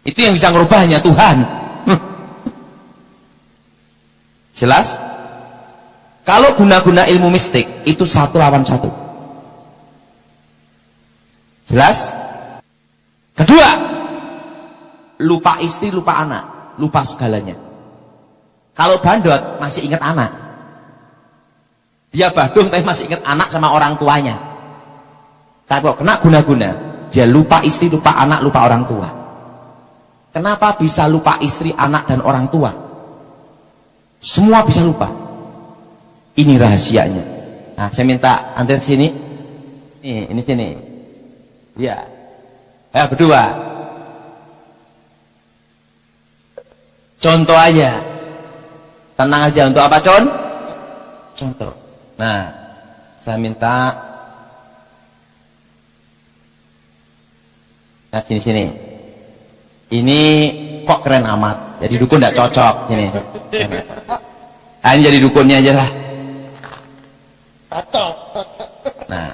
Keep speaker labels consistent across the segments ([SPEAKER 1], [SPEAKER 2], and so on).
[SPEAKER 1] Itu yang bisa merubah hanya Tuhan. Jelas? Kalau guna-guna ilmu mistik itu satu lawan satu. Jelas? Kedua, lupa istri, lupa anak, lupa segalanya. Kalau bandot masih ingat anak, dia badung tapi masih ingat anak sama orang tuanya. Tapi kok kena guna-guna, dia lupa istri, lupa anak, lupa orang tua. Kenapa bisa lupa istri, anak, dan orang tua? Semua bisa lupa. Ini rahasianya. Nah, saya minta antar ke sini. Ini sini. Ya. Ya, berdua. Contoh aja. Tenang aja. Untuk apa, Contoh. Nah, saya minta. Nah, sini. Ini kok keren amat. Jadi dukun tidak cocok. Ini. Nah, ini jadi dukunnya aja lah. Nah,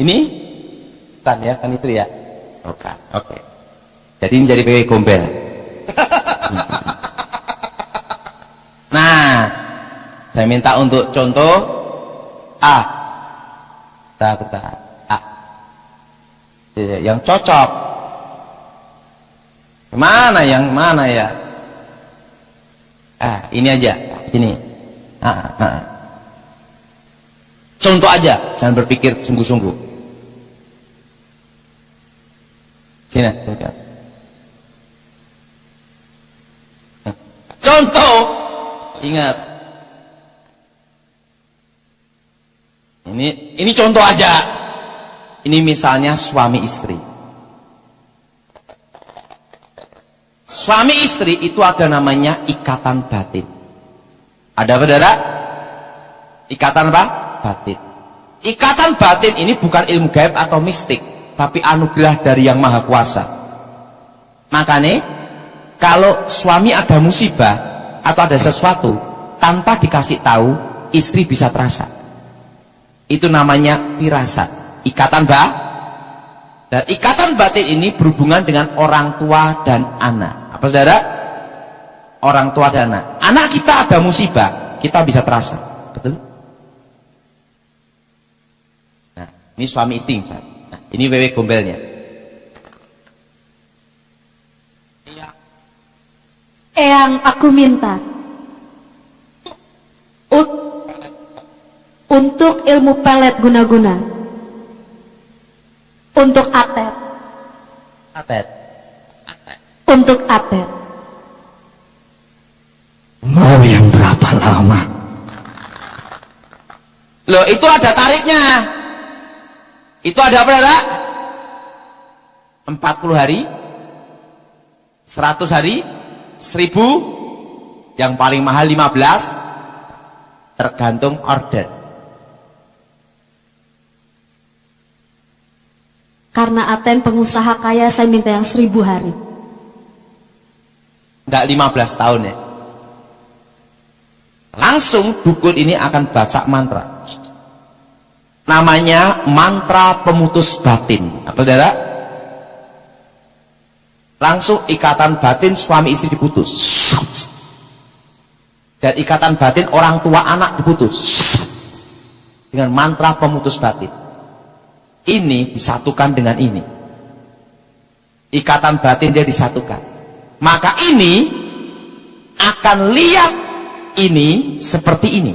[SPEAKER 1] ini kan ya, kan itu ya. Oke. Jadi ini jadi PW gombel. Nah, saya minta untuk contoh A. Bentar. A. Yang cocok. Yang mana ya? Ini aja. Sini. Contoh aja, jangan berpikir sungguh-sungguh. Sini. Contoh, ingat. Ini contoh aja. Ini misalnya suami istri. Suami istri itu ada namanya ikatan batin. Ada apa, saudara? Ikatan apa? Batin. Ikatan batin ini bukan ilmu gaib atau mistik, tapi anugerah dari Yang Maha Kuasa. Makanya kalau suami ada musibah atau ada sesuatu tanpa dikasih tahu, istri bisa terasa. Itu namanya firasat. Ikatan dan ikatan batin ini berhubungan dengan orang tua dan anak. Apa, saudara? Orang tua dan anak. Anak kita ada musibah, kita bisa terasa. Betul? Nah, ini suami istri. Nah, ini wewe gombelnya.
[SPEAKER 2] Eyang, aku minta untuk ilmu pelet guna-guna, untuk atet. Untuk atet.
[SPEAKER 3] Mau yang berapa lama?
[SPEAKER 1] Loh, itu ada tariknya. Itu ada apa, saudara? 40 hari, 100 hari, 1000, yang paling mahal 15, tergantung order.
[SPEAKER 2] Karena Aten pengusaha kaya, saya minta yang 1000 hari.
[SPEAKER 1] Enggak 15 tahun ya. Langsung dukun ini akan baca mantra. Namanya mantra pemutus batin. Apa, saudara? Langsung ikatan batin suami istri diputus. Dan ikatan batin orang tua anak diputus. Dengan mantra pemutus batin. Ini disatukan dengan ini. Ikatan batin dia disatukan. Maka ini akan lihat ini seperti ini.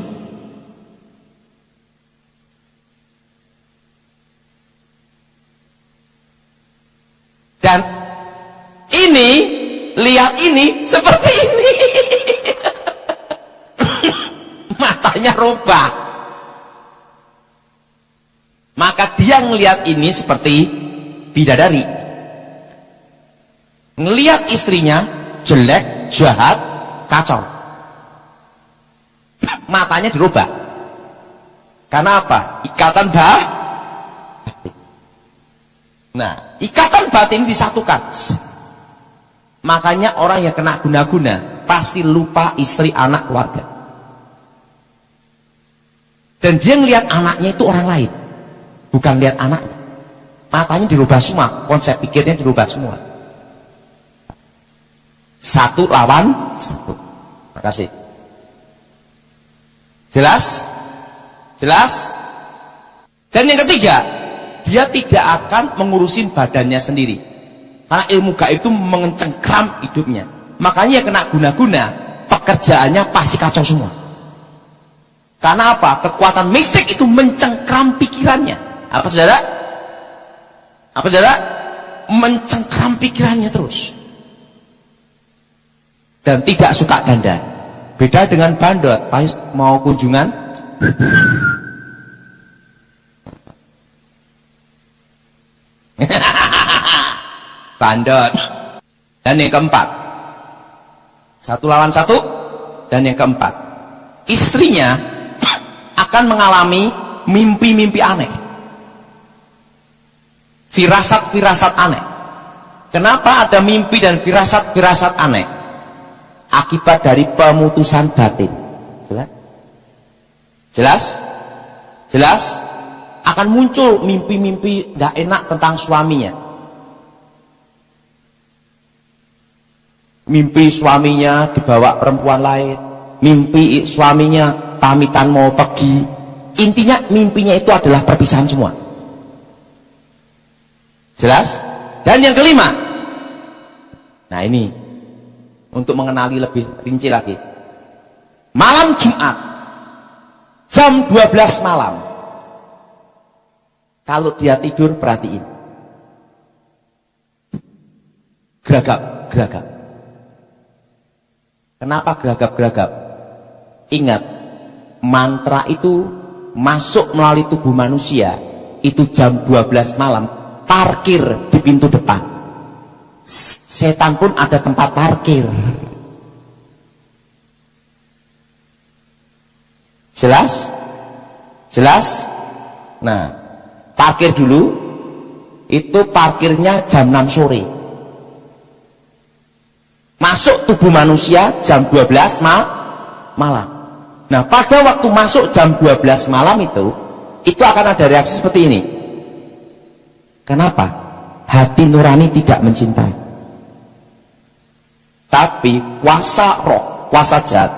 [SPEAKER 1] Dan ini lihat ini seperti ini. Matanya rubah. Maka dia ngelihat ini seperti bidadari. Ngelihat istrinya jelek, jahat, kacau. Matanya dirubah. Karena apa? Ikatan batin. Nah, ikatan batin disatukan. Makanya orang yang kena guna-guna pasti lupa istri, anak, keluarga. Dan dia ngelihat anaknya itu orang lain, bukan lihat anaknya. Matanya dirubah semua, konsep pikirnya dirubah semua. Satu lawan satu. Makasih. Jelas? Jelas? Dan yang ketiga, dia tidak akan mengurusin badannya sendiri. Karena ilmu gaib itu mencengkram hidupnya. Makanya kena guna-guna, pekerjaannya pasti kacau semua. Karena apa? Kekuatan mistik itu mencengkram pikirannya. Apa saudara? Apa saudara? Mencengkram pikirannya terus. Dan tidak suka dandan. Beda dengan bandot, pas mau kunjungan bandot. Dan yang keempat, satu lawan satu. Dan yang keempat, istrinya akan mengalami mimpi-mimpi aneh, firasat-firasat aneh. Kenapa ada mimpi dan firasat-firasat aneh? Akibat dari pemutusan batin. Jelas? Jelas? Jelas? Akan muncul mimpi-mimpi tidak enak tentang suaminya. Mimpi suaminya dibawa perempuan lain, mimpi suaminya pamitan mau pergi. Intinya mimpinya itu adalah perpisahan semua. Jelas? Dan yang kelima, nah ini untuk mengenali lebih rinci lagi, malam Jumat jam 12 malam, kalau dia tidur perhatiin, geragap. Kenapa geragap-geragap? Ingat, mantra itu masuk melalui tubuh manusia itu jam 12 malam, parkir di pintu depan. Setan pun ada tempat parkir. Jelas? Jelas? Nah, parkir dulu, itu parkirnya jam 6 sore. Masuk tubuh manusia jam 12 malam. Nah, pada waktu masuk jam 12 malam itu akan ada reaksi seperti ini. Kenapa? Hati nurani tidak mencintai. Tapi kuasa roh, kuasa jahat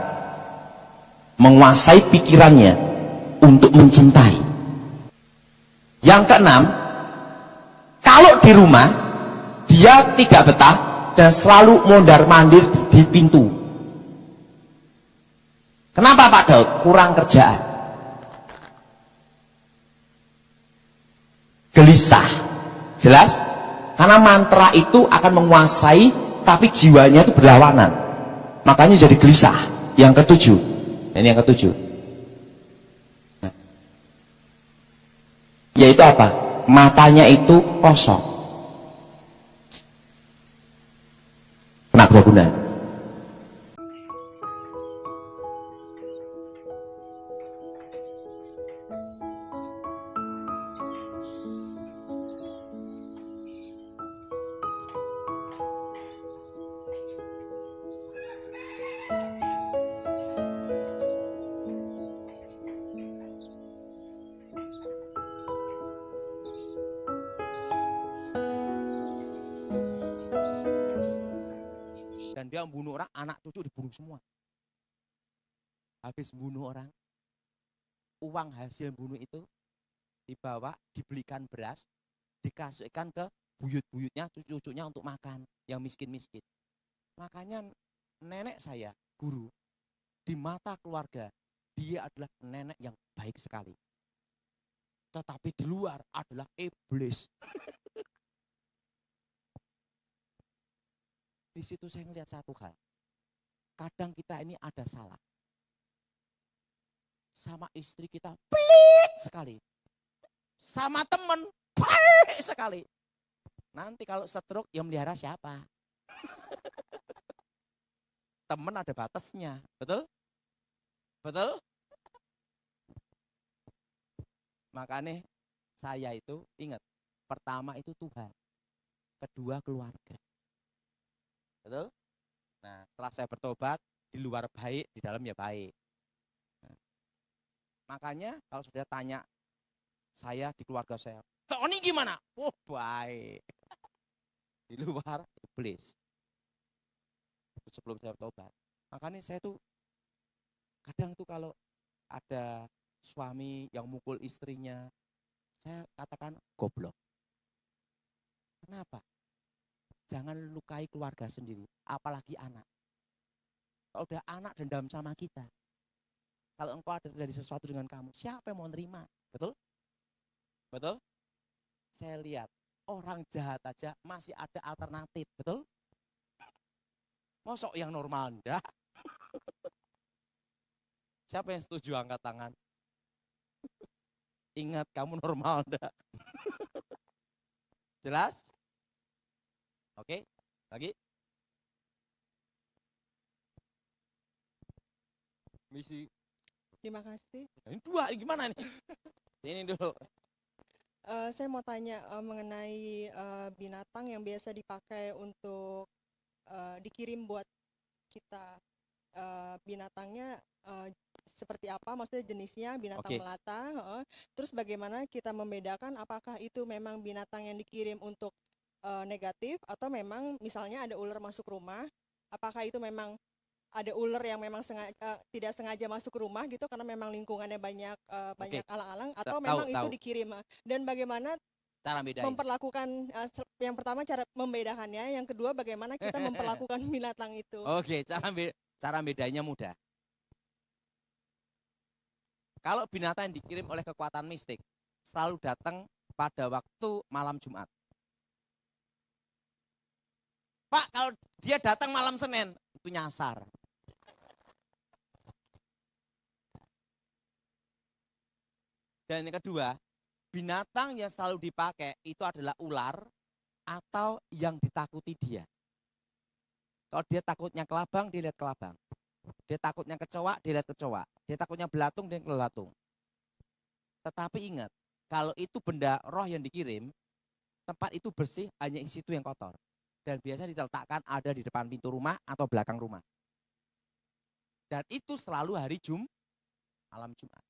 [SPEAKER 1] menguasai pikirannya untuk mencintai. Yang keenam, kalau di rumah dia tidak betah dan selalu mondar-mandir di pintu. Kenapa Pak Daud? Kurang kerjaan, gelisah. Jelas? Karena mantra itu akan menguasai, tapi jiwanya itu berlawanan, makanya jadi gelisah. Yang ketujuh, ini yang ketujuh, nah, yaitu apa? Matanya itu kosong. Kena guna. Dan dia membunuh orang, anak cucu dibunuh semua. Habis membunuh orang, uang hasil bunuh itu dibawa, dibelikan beras, dikasihkan ke buyut-buyutnya, cucu-cucunya untuk makan, yang miskin-miskin. Makanya nenek saya, guru, di mata keluarga, dia adalah nenek yang baik sekali. Tetapi di luar adalah iblis. Di situ saya melihat satu hal. Kadang kita ini ada salah. Sama istri kita pelit sekali. Sama teman baik sekali. Nanti kalau stroke yang melihara siapa? Teman ada batasnya, betul? Betul? Makanya saya itu ingat, pertama itu Tuhan, kedua keluarga. Betul? Nah, setelah saya bertobat, di luar baik, di dalam ya baik. Nah, makanya kalau sudah tanya saya di keluarga saya, Tony gimana? Oh baik. Di luar iblis. Sebelum saya tobat. Makanya saya tuh kadang tuh kalau ada suami yang mukul istrinya, saya katakan goblok. Kenapa? Jangan lukai keluarga sendiri, apalagi anak. Kalau udah anak dendam sama kita, kalau engkau ada terjadi sesuatu dengan kamu, siapa yang mau nerima? Betul? Betul? Saya lihat orang jahat aja masih ada alternatif, betul? Mosok yang normal enggak? Siapa yang setuju angkat tangan? Ingat kamu normal enggak? Jelas? Oke, lagi. Misi.
[SPEAKER 4] Terima kasih.
[SPEAKER 1] Ini dua, gimana nih? Ini dulu.
[SPEAKER 4] Saya mau tanya mengenai binatang yang biasa dipakai untuk dikirim buat kita. Binatangnya seperti apa? Maksudnya jenisnya binatang
[SPEAKER 1] Oke.
[SPEAKER 4] melata. Terus bagaimana kita membedakan apakah itu memang binatang yang dikirim untuk negatif atau memang misalnya ada ular masuk rumah? Apakah itu memang ada ular yang memang tidak sengaja masuk rumah gitu karena memang lingkungannya banyak banyak alang-alang atau memang itu dikirim, dan bagaimana
[SPEAKER 1] Cara bedain.
[SPEAKER 4] memperlakukan yang pertama cara membedakannya, yang kedua bagaimana kita memperlakukan binatang itu.
[SPEAKER 1] Oke, cara bedanya mudah. Kalau binatang yang dikirim oleh kekuatan mistik selalu datang pada waktu malam Jumat. Pak, kalau dia datang malam Senin, itu nyasar. Dan yang kedua, binatang yang selalu dipakai itu adalah ular atau yang ditakuti dia. Kalau dia takutnya kelabang, dia lihat kelabang. Dia takutnya kecoa, dia lihat kecoa. Dia takutnya belatung, dia belatung. Tetapi ingat, kalau itu benda roh yang dikirim, tempat itu bersih, hanya isi itu yang kotor. Dan biasanya diletakkan ada di depan pintu rumah atau belakang rumah. Dan itu selalu hari malam Jumat.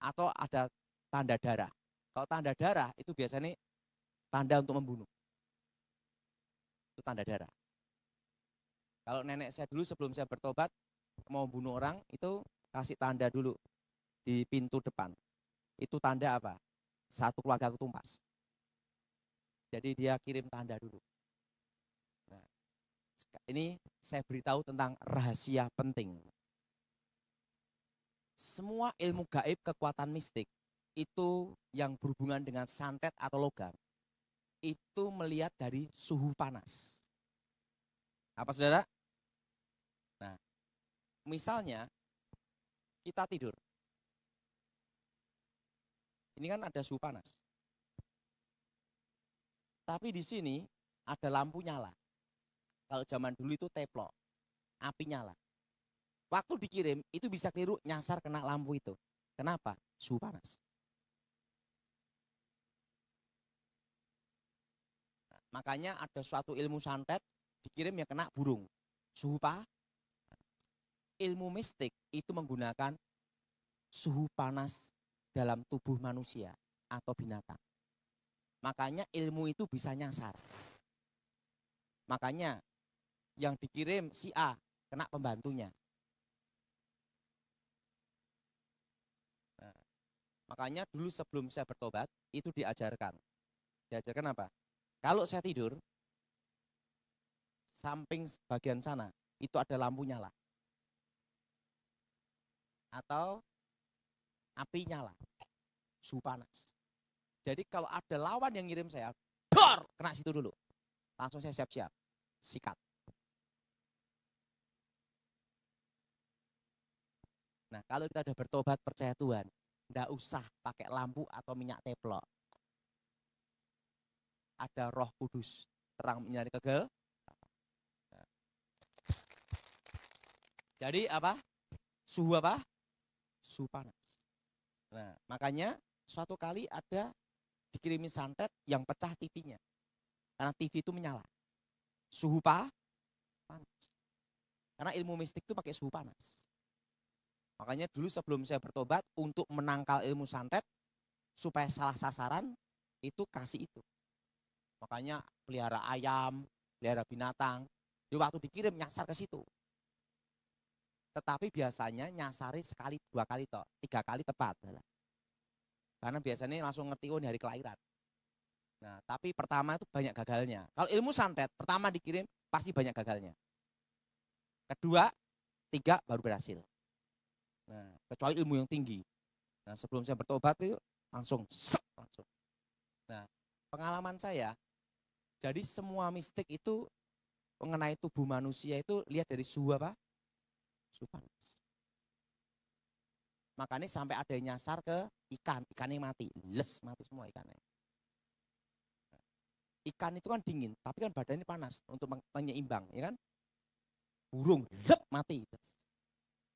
[SPEAKER 1] Atau ada tanda darah. Kalau tanda darah itu biasanya tanda untuk membunuh. Itu tanda darah. Kalau nenek saya dulu sebelum saya bertobat mau bunuh orang itu kasih tanda dulu di pintu depan. Itu tanda apa? Satu keluarga ketumpas. Jadi dia kirim tanda dulu. Nah, ini saya beritahu tentang rahasia penting. Semua ilmu gaib kekuatan mistik itu yang berhubungan dengan santet atau logam itu melihat dari suhu panas. Apa saudara? Nah, misalnya kita tidur. Ini kan ada suhu panas. Tapi di sini ada lampu nyala. Kalau zaman dulu itu teplok, api nyala. Waktu dikirim itu bisa keliru nyasar kena lampu itu. Kenapa? Suhu panas. Nah, makanya ada suatu ilmu santet dikirim yang kena burung. Suhu panas. Ilmu mistik itu menggunakan suhu panas dalam tubuh manusia atau binatang. Makanya ilmu itu bisa nyasar. Makanya yang dikirim si A kena pembantunya. Nah, makanya dulu sebelum saya bertobat itu diajarkan. Diajarkan apa? Kalau saya tidur, samping bagian sana itu ada lampu nyala. Atau api nyala, suhu panas. Jadi kalau ada lawan yang ngirim saya, dor, kena situ dulu. Langsung saya siap-siap, sikat. Nah kalau kita udah bertobat percaya Tuhan, nggak usah pakai lampu atau minyak teplok. Ada Roh Kudus, terang menyinari kegel. Jadi apa? Suhu apa? Suhu panas. Nah, makanya suatu kali ada dikirimin santet yang pecah TV-nya. Karena TV itu menyala. Suhu panas. Karena ilmu mistik itu pakai suhu panas. Makanya dulu sebelum saya bertobat untuk menangkal ilmu santet, supaya salah sasaran, itu kasih itu. Makanya pelihara ayam, pelihara binatang, di waktu dikirim nyasar ke situ. Tetapi biasanya nyasari sekali, 2 kali toh, 3 kali tepat. Karena biasanya langsung ngerti ini hari kelahiran. Nah, tapi pertama itu banyak gagalnya. Kalau ilmu santet, pertama dikirim pasti banyak gagalnya. Kedua, 3 baru berhasil. Nah, kecuali ilmu yang tinggi. Nah, sebelum saya bertobat itu langsung. Nah, pengalaman saya, jadi semua mistik itu mengenai tubuh manusia itu lihat dari suhu apa? Suhu panas. Makanya sampai ada yang nyasar ke ikannya mati. Mati semua ikannya. Ikan itu kan dingin, tapi kan badannya panas untuk menyeimbang, ya kan? Burung, mati.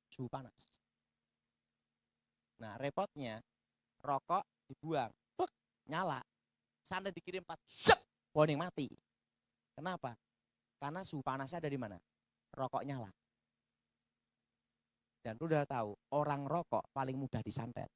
[SPEAKER 1] Suhu panas. Nah, repotnya, rokok dibuang, nyala. Sana dikirim 4, boning mati. Kenapa? Karena suhu panasnya dari mana? Rokok nyala. Dan lu udah tahu, orang rokok paling mudah disantet.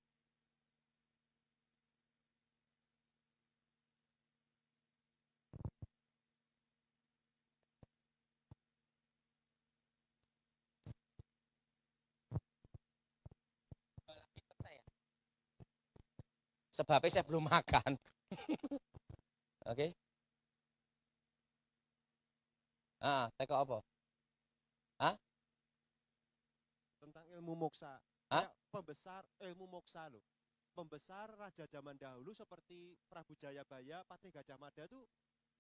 [SPEAKER 1] Sebabnya saya belum makan. Oke. Teko apa? Hah?
[SPEAKER 5] Tentang ilmu moksa.
[SPEAKER 1] Hah?
[SPEAKER 5] Kayak pembesar ilmu moksa loh. Pembesar raja zaman dahulu seperti Prabu Jayabaya, Patih Gajah Mada itu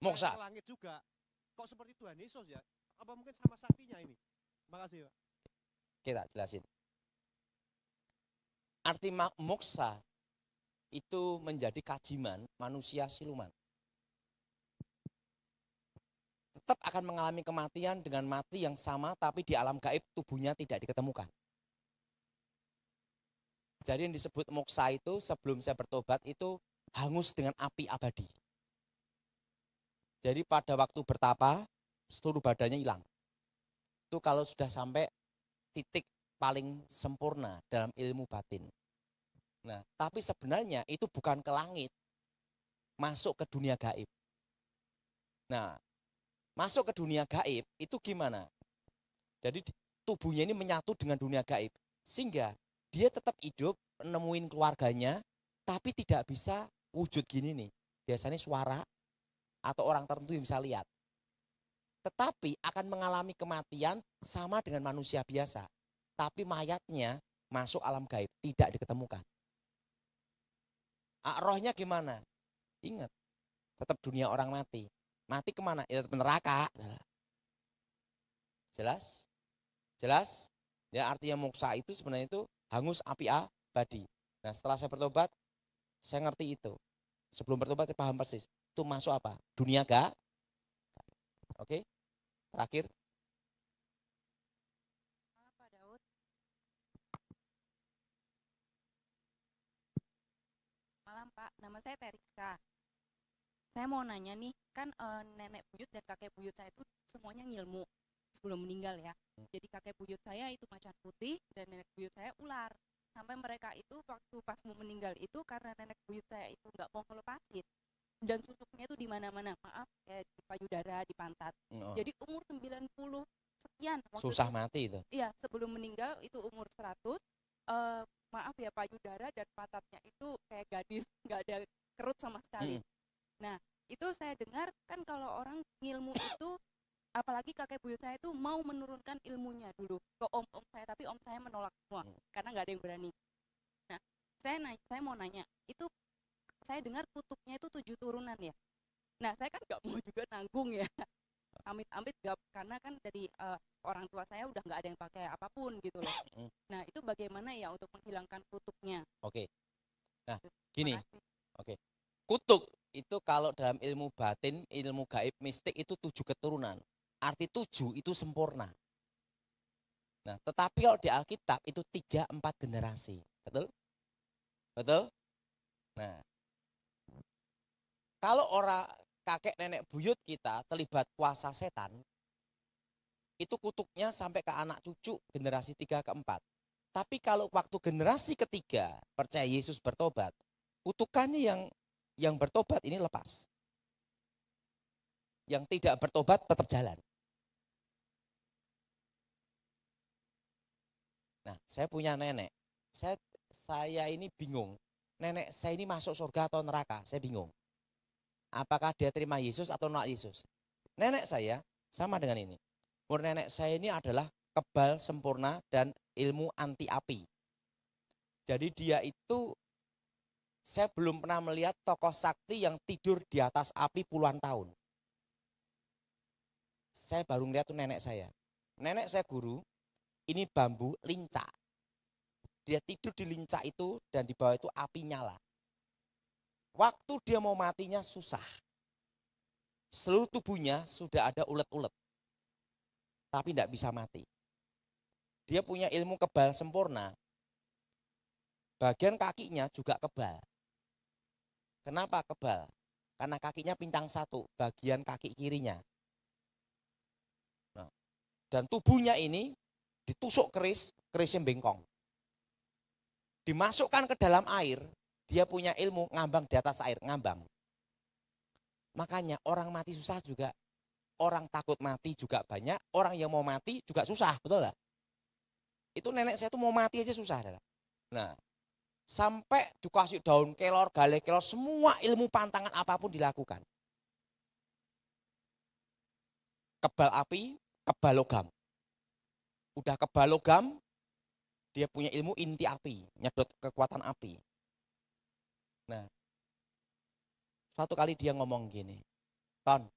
[SPEAKER 1] Moksa.
[SPEAKER 5] ke langit juga. Kok seperti Tuhan Yesus ya? Apa mungkin sama saktinya ini? Makasih, Pak.
[SPEAKER 1] Kita jelasin. Arti moksa itu menjadi kajiman manusia siluman. Tetap akan mengalami kematian dengan mati yang sama, tapi di alam gaib tubuhnya tidak diketemukan. Jadi yang disebut moksa itu sebelum saya bertobat itu hangus dengan api abadi. Jadi pada waktu bertapa, seluruh badannya hilang. Itu kalau sudah sampai titik paling sempurna dalam ilmu batin. Nah, tapi sebenarnya itu bukan ke langit, masuk ke dunia gaib. Nah, masuk ke dunia gaib itu gimana? Jadi tubuhnya ini menyatu dengan dunia gaib. Sehingga dia tetap hidup, nemuin keluarganya, tapi tidak bisa wujud gini nih. Biasanya suara atau orang tertentu yang bisa lihat. Tetapi akan mengalami kematian sama dengan manusia biasa. Tapi mayatnya masuk alam gaib, tidak diketemukan. Rohnya gimana? Ingat, tetap dunia orang mati. Mati kemana? Ya tetap neraka. Jelas? Jelas? Ya artinya moksa itu sebenarnya itu hangus api abadi. Nah setelah saya bertobat, saya ngerti itu. Sebelum bertobat saya paham persis. Itu masuk apa? Dunia gaib. Oke? Terakhir.
[SPEAKER 6] Malam Pak Daud. Malam Pak, nama saya Teriska. Saya mau nanya nih, kan nenek buyut dan kakek buyut saya itu semuanya ngilmu sebelum meninggal ya. Jadi kakek buyut saya itu macan putih dan nenek buyut saya ular. Sampai mereka itu waktu pas mau meninggal itu karena nenek buyut saya itu nggak mau ngelepasin. Dan susuknya itu di mana-mana, maaf, kayak di payudara, di pantat. Jadi umur 90 sekian.
[SPEAKER 1] Susah
[SPEAKER 6] itu,
[SPEAKER 1] mati itu.
[SPEAKER 6] Iya, sebelum meninggal itu umur 100. Maaf ya, payudara dan pantatnya itu kayak gadis, nggak ada kerut sama sekali. Nah, itu saya dengar kan kalau orang ngilmu itu, apalagi kakek buyut saya itu mau menurunkan ilmunya dulu ke om-om saya, tapi om saya menolak semua karena nggak ada yang berani. Nah, saya mau nanya, itu saya dengar kutuknya itu 7 turunan ya. Nah, saya kan nggak mau juga nanggung ya. Amit-amit gak, karena kan dari orang tua saya udah nggak ada yang pakai apapun gitu loh. Nah, itu bagaimana ya untuk menghilangkan kutuknya?
[SPEAKER 1] Oke. Nah, gini. Oke. Kutuk itu kalau dalam ilmu batin, ilmu gaib mistik itu 7 keturunan. Arti 7 itu sempurna. Nah, tetapi kalau di Alkitab itu 3-4 generasi. Betul? Betul? Nah, kalau orang kakek nenek buyut kita terlibat kuasa setan, itu kutuknya sampai ke anak cucu generasi 3 ke 4. Tapi kalau waktu generasi ketiga percaya Yesus bertobat, Kutukannya yang bertobat ini lepas. Yang tidak bertobat tetap jalan. Nah, saya punya nenek. Saya ini bingung. Nenek saya ini masuk surga atau neraka? Saya bingung. Apakah dia terima Yesus atau nolak Yesus? Nenek saya sama dengan ini. Umur nenek saya ini adalah kebal sempurna dan ilmu anti api. Jadi dia itu, saya belum pernah melihat tokoh sakti yang tidur di atas api puluhan tahun. Saya baru melihat tuh nenek saya. Nenek saya guru, ini bambu lincah. Dia tidur di lincah itu dan di bawah itu api nyala. Waktu dia mau matinya susah. Seluruh tubuhnya sudah ada ulet-ulet. Tapi tidak bisa mati. Dia punya ilmu kebal sempurna. Bagian kakinya juga kebal. Kenapa kebal? Karena kakinya pincang satu, bagian kaki kirinya. Nah, dan tubuhnya ini ditusuk kerisnya bengkong. Dimasukkan ke dalam air, dia punya ilmu ngambang di atas air, ngambang. Makanya orang mati susah juga, orang takut mati juga banyak, orang yang mau mati juga susah, betul gak? Itu nenek saya tuh mau mati aja susah. Nah, sampai dikasih daun kelor, gale kelor, semua ilmu pantangan apapun dilakukan. Kebal api, kebal logam. Udah kebal logam, dia punya ilmu inti api, nyedot kekuatan api. Nah, suatu kali dia ngomong gini, Ton,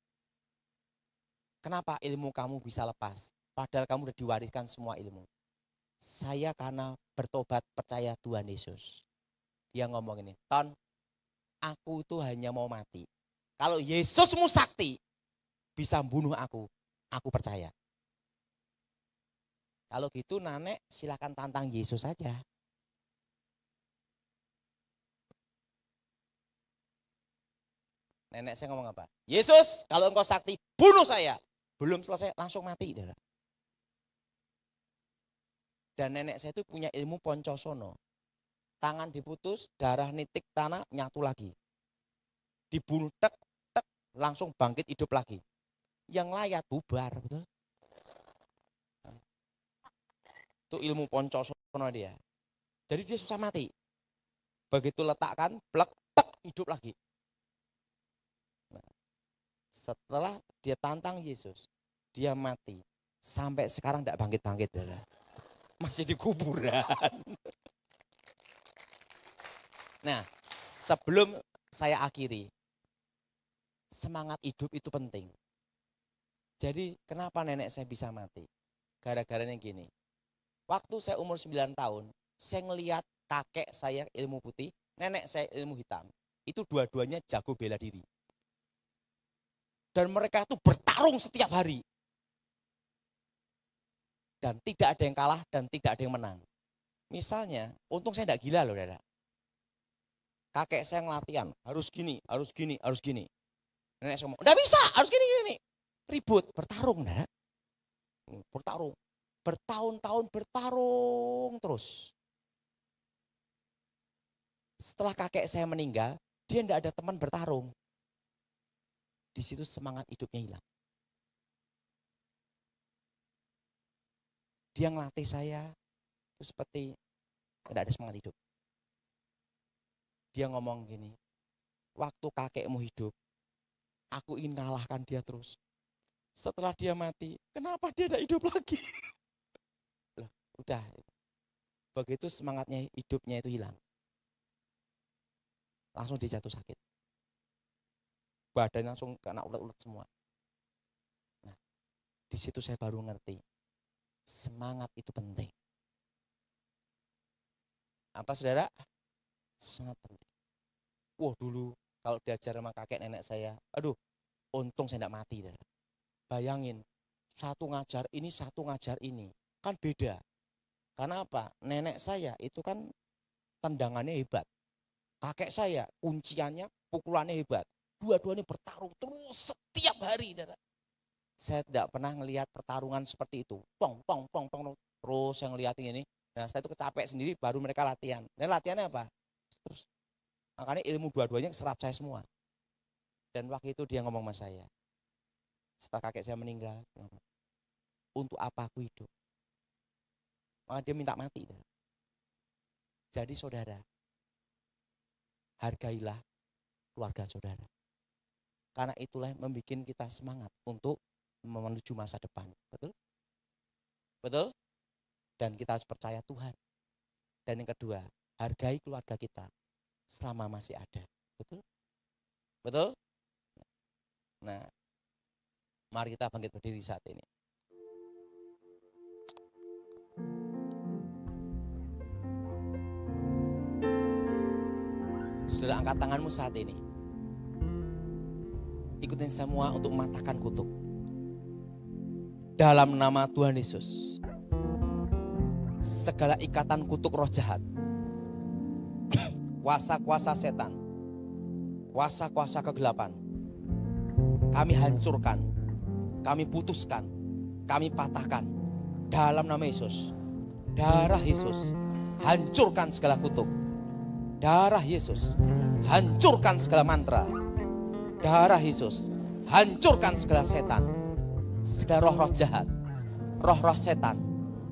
[SPEAKER 1] kenapa ilmu kamu bisa lepas? Padahal kamu udah diwariskan semua ilmu. Saya karena bertobat percaya Tuhan Yesus. Dia ngomong ini, Ton, aku itu hanya mau mati. Kalau Yesusmu sakti, bisa bunuh aku percaya. Kalau gitu nenek silakan tantang Yesus saja. Nenek saya ngomong apa? Yesus, kalau engkau sakti, bunuh saya. Belum selesai, langsung mati. Dan nenek saya itu punya ilmu poncosono. Tangan diputus, darah nitik tanah, nyatu lagi. Dibunuh, tek, tek, langsung bangkit hidup lagi. Yang layat bubar, betul? Itu ilmu poncosono dia. Jadi dia susah mati. Begitu letakkan, plek, tek, hidup lagi. Nah, setelah dia tantang Yesus, dia mati. Sampai sekarang tidak bangkit-bangkit. Masih di kuburan. Nah, sebelum saya akhiri, semangat hidup itu penting. Jadi kenapa nenek saya bisa mati? Gara-garanya gini. Waktu saya umur 9 tahun, saya ngelihat kakek saya ilmu putih, nenek saya ilmu hitam. Itu dua-duanya jago bela diri. Dan mereka itu bertarung setiap hari. Dan tidak ada yang kalah dan tidak ada yang menang. Misalnya, untung saya tidak gila loh, Dada. Kakek saya ngelatihan, harus gini, harus gini, harus gini. Nenek saya ngomong, enggak bisa, harus gini, gini. Ribut, bertarung, Dada. Bertarung. Bertahun-tahun bertarung terus. Setelah kakek saya meninggal, dia tidak ada teman bertarung. Di situ semangat hidupnya hilang. Dia ngelatih saya, itu seperti tidak ada semangat hidup. Dia ngomong gini, waktu kakekmu hidup, aku ingin kalahkan dia terus. Setelah dia mati, kenapa dia tidak hidup lagi? Loh, udah. Begitu semangatnya hidupnya itu hilang. Langsung dia jatuh sakit. Badan langsung kena ulet-ulet semua. Nah, di situ saya baru ngerti. Semangat itu penting. Apa saudara? Sangat penting. Wah dulu kalau diajar sama kakek nenek saya, aduh untung saya tidak mati. Bayangin, satu ngajar ini, satu ngajar ini. Kan beda. Karena apa? Nenek saya itu kan tendangannya hebat. Kakek saya kunciannya, pukulannya hebat. Dua-duanya bertarung terus setiap hari. Saya tidak pernah ngelihat pertarungan seperti itu. Pong, pong, pong, pong. Terus yang ngeliatin ini. Nah setelah itu kecapek sendiri baru mereka latihan. Dan latihannya apa? Terus Makanya ilmu dua-duanya serap saya semua. Dan waktu itu dia ngomong sama saya, setelah kakek saya meninggal, untuk apa aku hidup? Maka dia minta mati. Jadi saudara, hargailah keluarga saudara. Karena itulah yang membuat kita semangat untuk menuju masa depan. Betul? Betul? Dan kita harus percaya Tuhan. Dan yang kedua, hargai keluarga kita selama masih ada. Betul? Betul? Nah, mari kita bangkit berdiri saat ini. Saudara, angkat tanganmu saat ini. Ikutin semua untuk mematahkan kutuk. Dalam nama Tuhan Yesus, segala ikatan kutuk roh jahat, kuasa-kuasa setan, kuasa-kuasa kegelapan, kami hancurkan, kami putuskan, kami patahkan. Dalam nama Yesus, darah Yesus, hancurkan segala kutuk. Darah Yesus, hancurkan segala mantra. Darah Yesus, hancurkan segala setan, segala roh-roh jahat, roh-roh setan,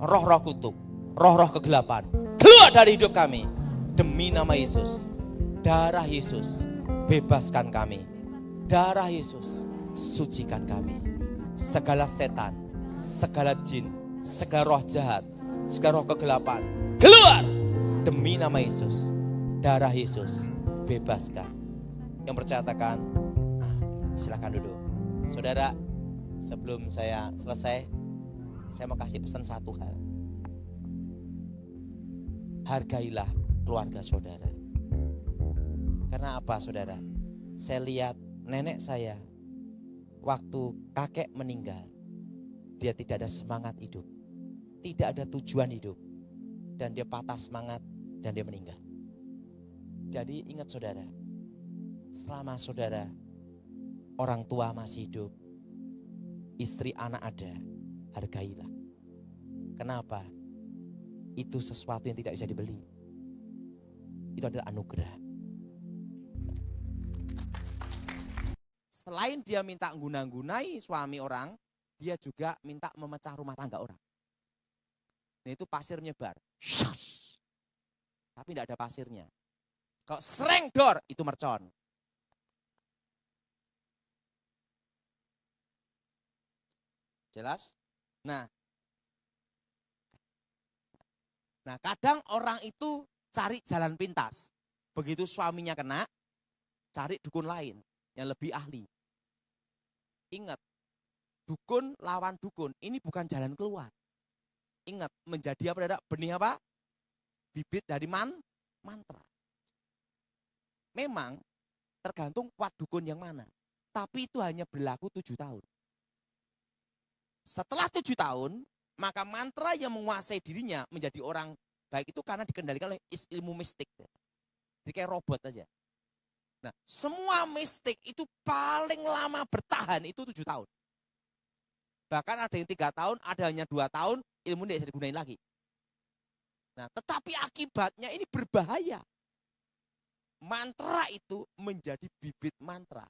[SPEAKER 1] roh-roh kutuk, roh-roh kegelapan. Keluar dari hidup kami. Demi nama Yesus, darah Yesus, bebaskan kami. Darah Yesus, sucikan kami. Segala setan, segala jin, segala roh jahat, segala roh kegelapan, keluar. Demi nama Yesus, darah Yesus, bebaskan. Yang percaya katakan, silakan duduk. Saudara, sebelum saya selesai, saya mau kasih pesan satu hal. Hargailah keluarga saudara. Karena apa saudara? Saya lihat nenek saya, waktu kakek meninggal, dia tidak ada semangat hidup, tidak ada tujuan hidup, dan dia patah semangat dan dia meninggal. Jadi ingat saudara, selama saudara orang tua masih hidup, istri anak ada, hargailah. Kenapa? Itu sesuatu yang tidak bisa dibeli. Itu adalah anugerah. Selain dia minta guna-gunai suami orang, dia juga minta memecah rumah tangga orang. Nah itu pasir menyebar. Tapi tidak ada pasirnya. Kalau sereng dor, itu mercon. Jelas? Nah, kadang orang itu cari jalan pintas. Begitu suaminya kena, cari dukun lain yang lebih ahli. Ingat, dukun lawan dukun, ini bukan jalan keluar. Ingat, menjadi apa? Benih apa? Bibit dari mantra. Memang tergantung kuat dukun yang mana. Tapi itu hanya berlaku 7 tahun. Setelah 7 tahun, maka mantra yang menguasai dirinya menjadi orang baik itu karena dikendalikan oleh ilmu mistik. Jadi kayak robot aja. Nah, semua mistik itu paling lama bertahan itu 7 tahun. Bahkan ada yang 3 tahun, ada hanya 2 tahun, ilmu tidak bisa digunain lagi. Nah, tetapi akibatnya ini berbahaya. Mantra itu menjadi bibit mantra.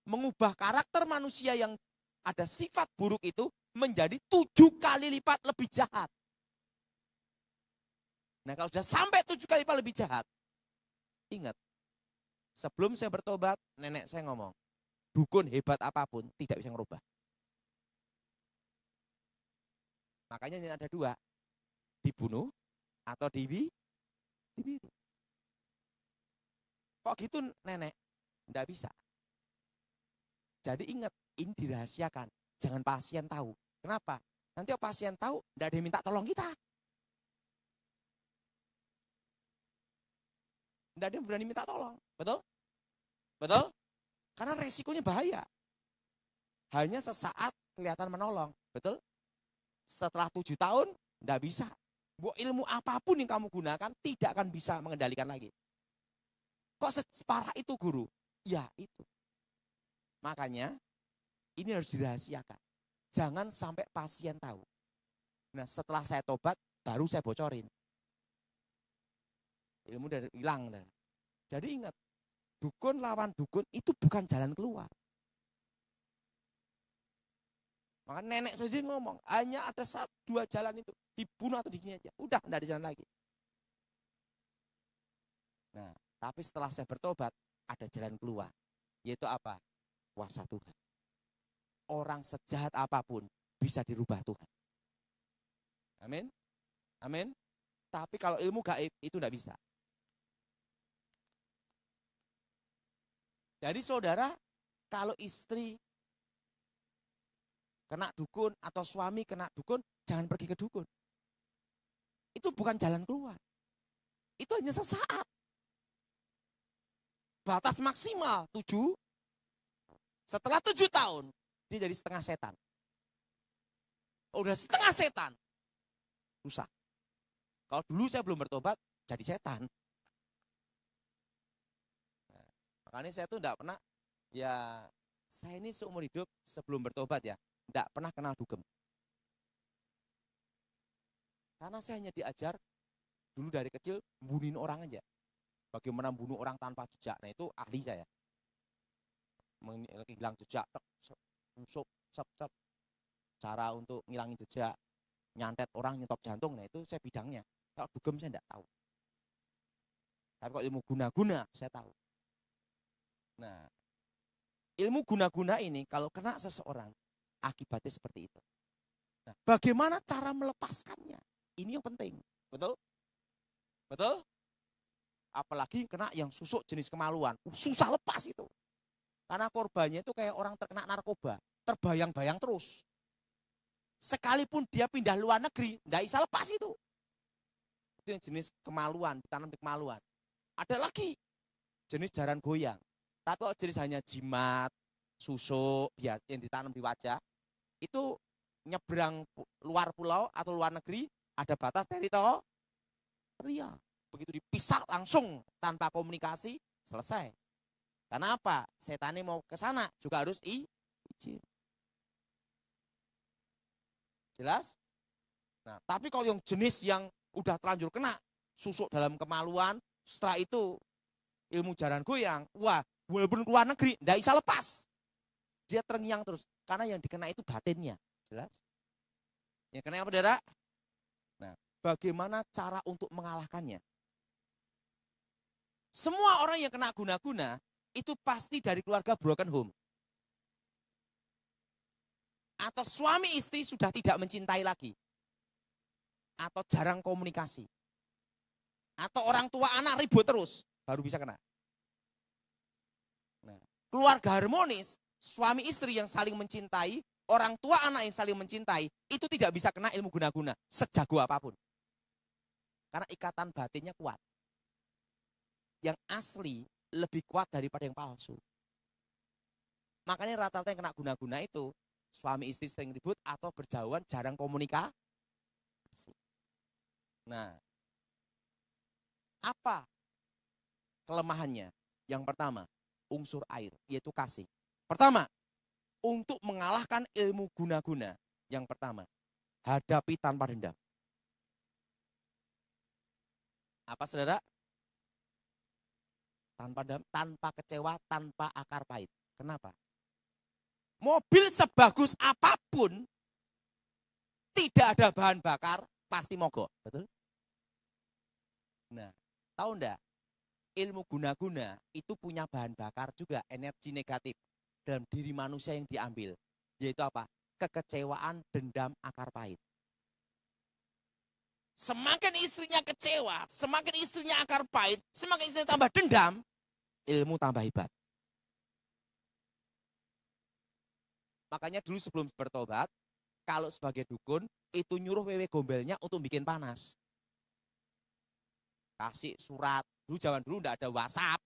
[SPEAKER 1] Mengubah karakter manusia yang ada sifat buruk itu menjadi 7 kali lipat lebih jahat. Nah kalau sudah sampai 7 kali lipat lebih jahat, ingat, sebelum saya bertobat, nenek saya ngomong, dukun hebat apapun tidak bisa ngerubah. Makanya ini ada 2, dibunuh atau dibiru. Kok gitu nenek? Tidak bisa. Jadi ingat, ini dirahasiakan. Jangan pasien tahu. Kenapa? Nanti pasien tahu, tidak ada yang minta tolong kita. Tidak ada yang berani minta tolong. Betul? Betul? Karena resikonya bahaya. Hanya sesaat kelihatan menolong. Betul? Setelah 7 tahun, tidak bisa. Ilmu apapun yang kamu gunakan, tidak akan bisa mengendalikan lagi. Kok separah itu guru? Ya itu. Makanya ini harus dirahasiakan. Jangan sampai pasien tahu. Nah setelah saya tobat, baru saya bocorin. Ilmu udah hilang. Jadi ingat, dukun lawan dukun itu bukan jalan keluar. Maka nenek saja ngomong, hanya ada dua jalan itu, dibunuh atau di sini aja. Udah, enggak ada jalan lagi. Nah, tapi setelah saya bertobat, ada jalan keluar. Yaitu apa? Kuasa Tuhan. Orang sejahat apapun bisa dirubah Tuhan. Amin. Amin. Tapi kalau ilmu gaib itu enggak bisa. Jadi saudara, kalau istri kena dukun atau suami kena dukun, jangan pergi ke dukun. Itu bukan jalan keluar. Itu hanya sesaat. Batas maksimal 7. Setelah 7 tahun, dia jadi setengah setan. Udah setengah setan, rusak. Kalau dulu saya belum bertobat, jadi setan. Nah, makanya saya tuh enggak pernah, ya saya ini seumur hidup sebelum bertobat ya, enggak pernah kenal dugem. Karena saya hanya diajar dulu dari kecil bunuhin orang aja. Bagaimana bunuh orang tanpa jejak. Nah itu ahli saya. Menghilang jejak, nusuk, sep. Cara untuk ngilangin jejak, nyantet orang, nyetop jantung. Nah itu saya bidangnya. Kalau dugem saya enggak tahu. Tapi kalau ilmu guna-guna saya tahu. Nah, ilmu guna-guna ini kalau kena seseorang, akibatnya seperti itu. Nah, bagaimana cara melepaskannya? Ini yang penting. Betul? Betul? Apalagi kena yang susuk jenis kemaluan. Susah lepas itu. Karena korbannya itu kayak orang terkena narkoba. Terbayang-bayang terus. Sekalipun dia pindah luar negeri, enggak bisa lepas itu. Itu yang jenis kemaluan, ditanam di kemaluan. Ada lagi jenis jaran goyang. Tapi kalau jenis hanya jimat, susuk, yang ditanam di wajah, itu nyebrang luar pulau atau luar negeri, ada batas teritorial. Begitu dipisah langsung tanpa komunikasi, selesai. Karena apa? Setan ini mau ke sana juga harus izin. Jelas? Nah, tapi kalau yang jenis yang udah terlanjur kena, susuk dalam kemaluan, setelah itu ilmu jaran goyang, wah, walaupun keluar negeri, enggak bisa lepas. Dia terngiang terus. Karena yang dikena itu batinnya. Jelas? Yang kena apa, saudara? Nah, bagaimana cara untuk mengalahkannya? Semua orang yang kena guna-guna, itu pasti dari keluarga broken home. Atau suami istri sudah tidak mencintai lagi. Atau jarang komunikasi. Atau orang tua anak ribut terus, baru bisa kena. Nah, keluarga harmonis, suami istri yang saling mencintai, orang tua anak yang saling mencintai, itu tidak bisa kena ilmu guna-guna, sejago apapun. Karena ikatan batinnya kuat. Yang asli lebih kuat daripada yang palsu. Makanya rata-rata yang kena guna-guna itu, suami istri sering ribut atau berjauhan, jarang komunikasi. Nah, apa kelemahannya? Yang pertama, unsur air, yaitu kasih. Pertama, untuk mengalahkan ilmu guna-guna, yang pertama, hadapi tanpa dendam. Apa saudara? Tanpa kecewa, tanpa akar pahit. Kenapa? Mobil sebagus apapun, tidak ada bahan bakar, pasti mogok. Betul? Nah, tahu enggak? Ilmu guna-guna itu punya bahan bakar juga, energi negatif dalam diri manusia yang diambil. Yaitu apa? Kekecewaan, dendam, akar pahit. Semakin istrinya kecewa, semakin istrinya akar pahit, semakin istrinya tambah dendam, ilmu tambah hebat. Makanya dulu sebelum bertobat, kalau sebagai dukun, itu nyuruh wewe gombelnya untuk bikin panas. Kasih surat, dulu zaman dulu enggak ada WhatsApp.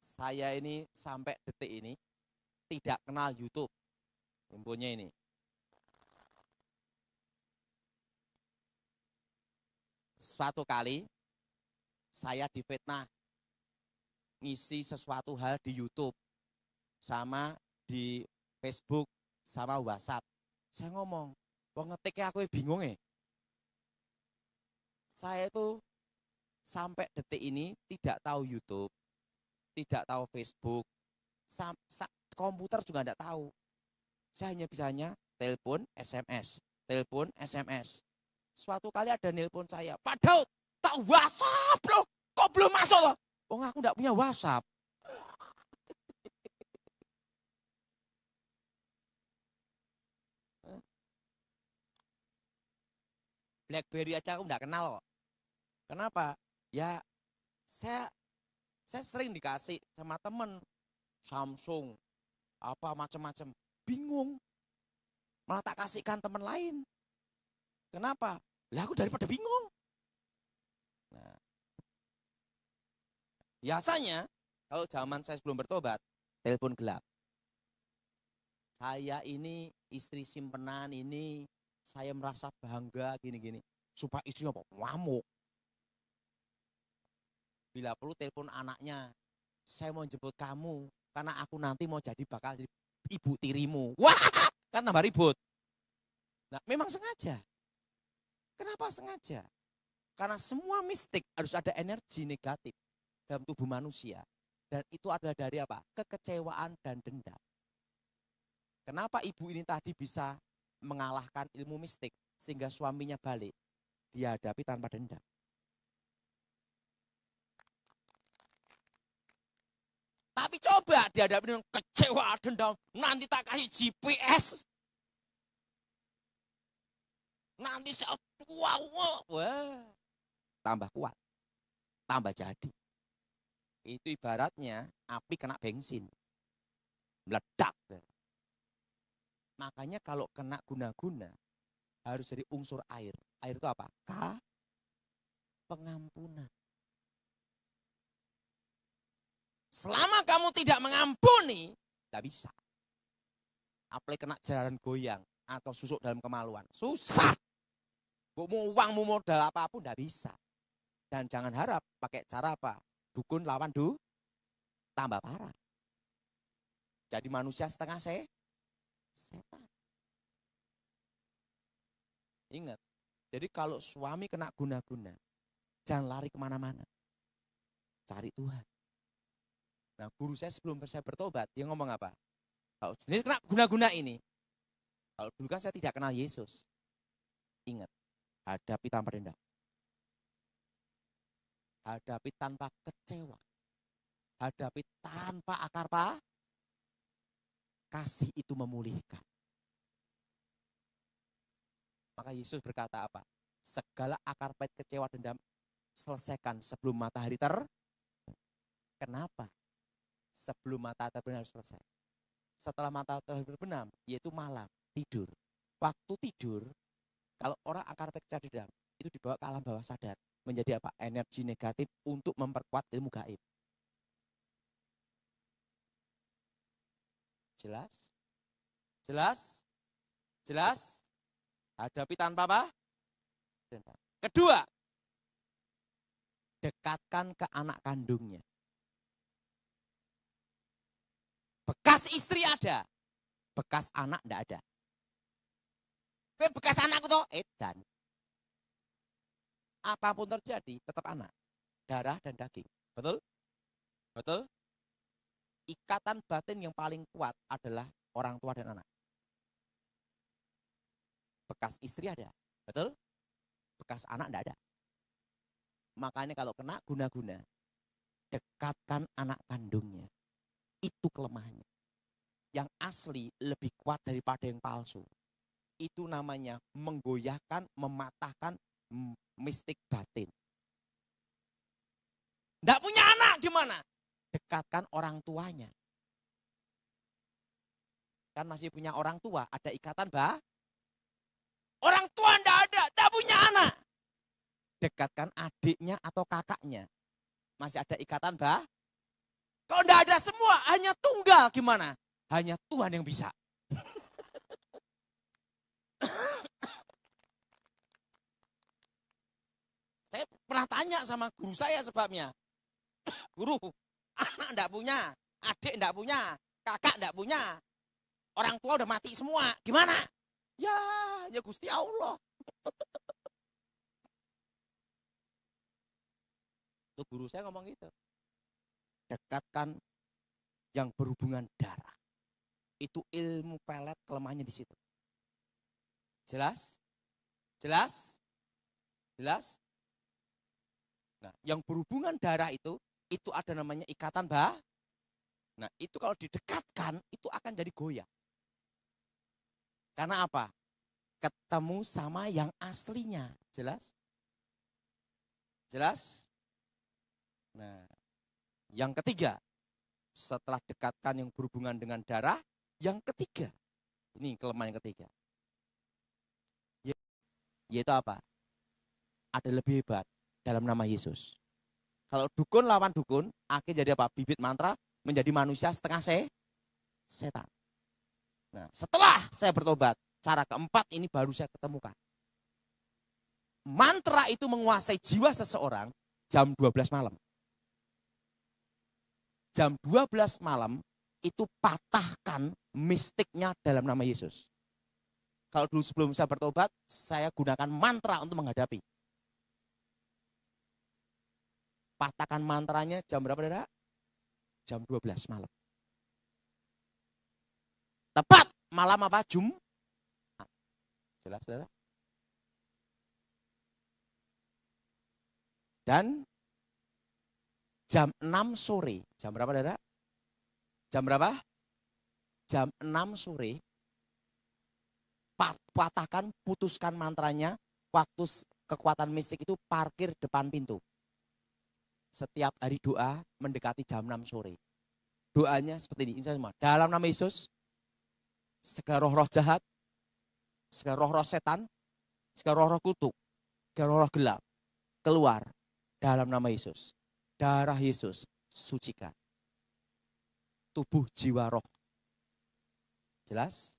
[SPEAKER 1] Saya ini sampai detik ini tidak kenal YouTube. Infonya ini. Suatu kali saya difitnah ngisi sesuatu hal di YouTube sama di Facebook sama WhatsApp. Saya ngomong, wong ngetiknya aku bingung ya. Saya itu sampai detik ini tidak tahu YouTube, tidak tahu Facebook, komputer juga tidak tahu. Saya hanya telepon, SMS, telepon, SMS. Suatu kali ada nelpon saya, Pak Daud, tak WhatsApp loh, kok belum masuk loh? Oh, aku enggak punya WhatsApp. BlackBerry aja aku enggak kenal kok. Kenapa? Ya, saya sering dikasih sama temen Samsung, apa macam-macam, bingung. Malah tak kasihkan teman lain. Kenapa? Lah aku daripada bingung. Nah, biasanya kalau zaman saya sebelum bertobat, telepon gelap. Saya ini istri simpenan ini, saya merasa bangga gini-gini. Supaya istrinya apa? Ngamuk. Bila perlu telepon anaknya, saya mau jemput kamu, karena aku nanti mau bakal jadi ibu tirimu. Wah, kan tambah ribut. Nah, memang sengaja. Kenapa sengaja? Karena semua mistik harus ada energi negatif dalam tubuh manusia. Dan itu adalah dari apa? Kekecewaan dan dendam. Kenapa ibu ini tadi bisa mengalahkan ilmu mistik sehingga suaminya balik? Dihadapi tanpa dendam. Tapi coba dihadapi dengan kecewa, dendam. Nanti tak kasih GPS. Nanti saya wah, tambah kuat, tambah jadi. Itu ibaratnya api kena bensin, meledak. Makanya kalau kena guna-guna harus jadi unsur air. Air itu apa? Pengampunan. Selama kamu tidak mengampuni, tidak bisa. Apalagi kena jararan goyang atau susuk dalam kemaluan, susah. Mau uangmu modal apapun tidak bisa. Dan jangan harap pakai cara apa? Dukun lawan tambah parah. Jadi manusia setengah setan. Ingat, jadi kalau suami kena guna-guna, jangan lari kemana-mana. Cari Tuhan. Nah, guru saya sebelum saya bertobat, dia ngomong apa? Kalau jenis kena guna-guna ini, kalau dulu kan saya tidak kenal Yesus. Ingat, hadapi tanpa dendam. Hadapi tanpa kecewa. Hadapi tanpa akar kasih itu memulihkan. Maka Yesus berkata apa? Segala akar pahit, kecewa, dendam selesaikan sebelum matahari Kenapa? Sebelum matahari terbenam harus selesai. Setelah matahari terbenam, yaitu malam, tidur. Waktu tidur, kalau orang akar pahit, kecewa, dendam itu dibawa ke alam bawah sadar. Menjadi apa? Energi negatif untuk memperkuat ilmu gaib. Jelas? Jelas? Jelas? Hadapi tanpa apa? Dendam. Kedua, dekatkan ke anak kandungnya. Bekas istri ada, bekas anak enggak ada. Bekas anak itu edan. Apapun terjadi, tetap anak. Darah dan daging. Betul? Betul? Ikatan batin yang paling kuat adalah orang tua dan anak. Bekas istri ada. Betul? Bekas anak enggak ada. Makanya kalau kena guna-guna, dekatkan anak kandungnya. Itu kelemahannya. Yang asli lebih kuat daripada yang palsu. Itu namanya menggoyahkan, mematahkan mistik batin. Enggak punya anak gimana? Dekatkan orang tuanya. Kan masih punya orang tua, ada ikatan Orang tua enggak punya anak. Dekatkan adiknya atau kakaknya. Masih ada ikatan Kalau enggak ada semua, hanya tunggal gimana? Hanya Tuhan yang bisa. Saya pernah tanya sama guru saya sebabnya. Guru, anak enggak punya, adik enggak punya, kakak enggak punya. Orang tua udah mati semua, gimana? Ya Gusti Allah. Itu guru saya ngomong gitu. Dekatkan yang berhubungan darah. Itu ilmu pelet kelemahannya di situ. Jelas? Jelas? Jelas? Nah, yang berhubungan darah itu ada namanya ikatan bah. Nah, itu kalau didekatkan, itu akan jadi goyah. Karena apa? Ketemu sama yang aslinya. Jelas? Jelas? Nah, yang ketiga, setelah dekatkan yang berhubungan dengan darah, yang ketiga, ini kelemahan yang ketiga. Yaitu apa? Ada lebih hebat dalam nama Yesus. Kalau dukun lawan dukun, akhirnya jadi apa? Bibit mantra menjadi manusia setengah setan. Nah, setelah saya bertobat, cara keempat ini baru saya ketemukan. Mantra itu menguasai jiwa seseorang jam 12 malam. Jam 12 malam itu patahkan mistiknya dalam nama Yesus. Kalau dulu sebelum saya bertobat, saya gunakan mantra untuk menghadapi. Patahkan mantranya jam berapa, saudara? Jam 12 malam. Tepat malam apa? Jumat. Jelas, saudara? Dan jam 6 sore. Jam berapa, saudara? Jam berapa? Jam 6 sore. Patahkan, putuskan mantranya. Waktu kekuatan mistik itu parkir depan pintu. Setiap hari doa mendekati jam 6 sore. Doanya seperti ini. Insya Allah. Dalam nama Yesus, segala roh-roh jahat, segala roh-roh setan, segala roh-roh kutuk, segala roh-roh gelap, keluar dalam nama Yesus. Darah Yesus sucikan. Tubuh, jiwa, roh. Jelas?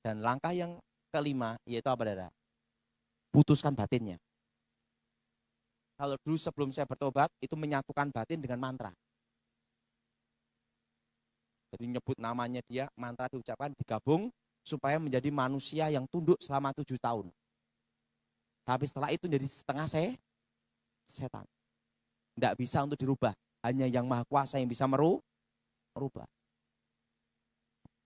[SPEAKER 1] Dan langkah yang kelima, yaitu apa, saudara? Putuskan batinnya. Kalau dulu sebelum saya bertobat, itu menyatukan batin dengan mantra. Jadi nyebut namanya dia, mantra diucapkan, digabung, supaya menjadi manusia yang tunduk selama 7 tahun. Tapi setelah itu jadi setengah setan. Tidak bisa untuk dirubah. Hanya yang maha kuasa yang bisa merubah.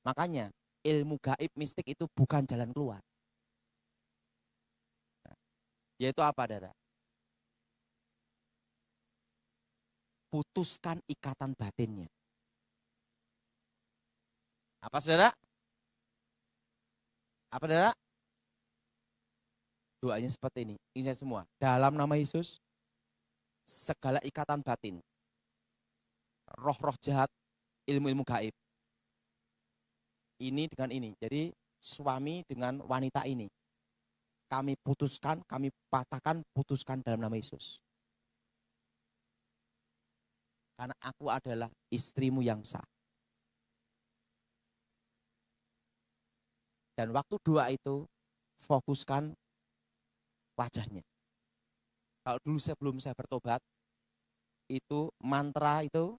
[SPEAKER 1] Makanya ilmu gaib mistik itu bukan jalan keluar. Yaitu apa, saudara? Putuskan ikatan batinnya. Apa, saudara? Apa, saudara? Doanya seperti ini. Ini saya semua. Dalam nama Yesus, segala ikatan batin, roh-roh jahat, ilmu-ilmu gaib. Ini dengan ini. Jadi suami dengan wanita ini. Kami putuskan, kami patahkan, putuskan dalam nama Yesus. Karena aku adalah istrimu yang sah. Dan waktu doa itu, fokuskan wajahnya. Kalau dulu sebelum saya bertobat, itu mantra itu,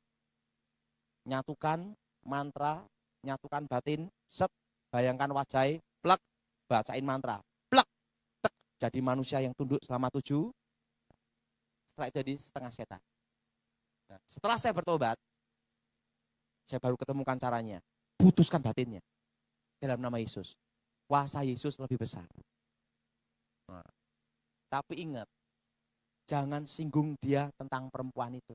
[SPEAKER 1] nyatukan mantra, nyatukan batin, set, bayangkan wajah, plek, bacain mantra, plek, tek, jadi manusia yang tunduk selama 7, setelah itu jadi setengah setan. Nah, setelah saya bertobat, saya baru ketemukan caranya. Putuskan batinnya. Dalam nama Yesus. Kuasa Yesus lebih besar. Nah, tapi ingat, jangan singgung dia tentang perempuan itu.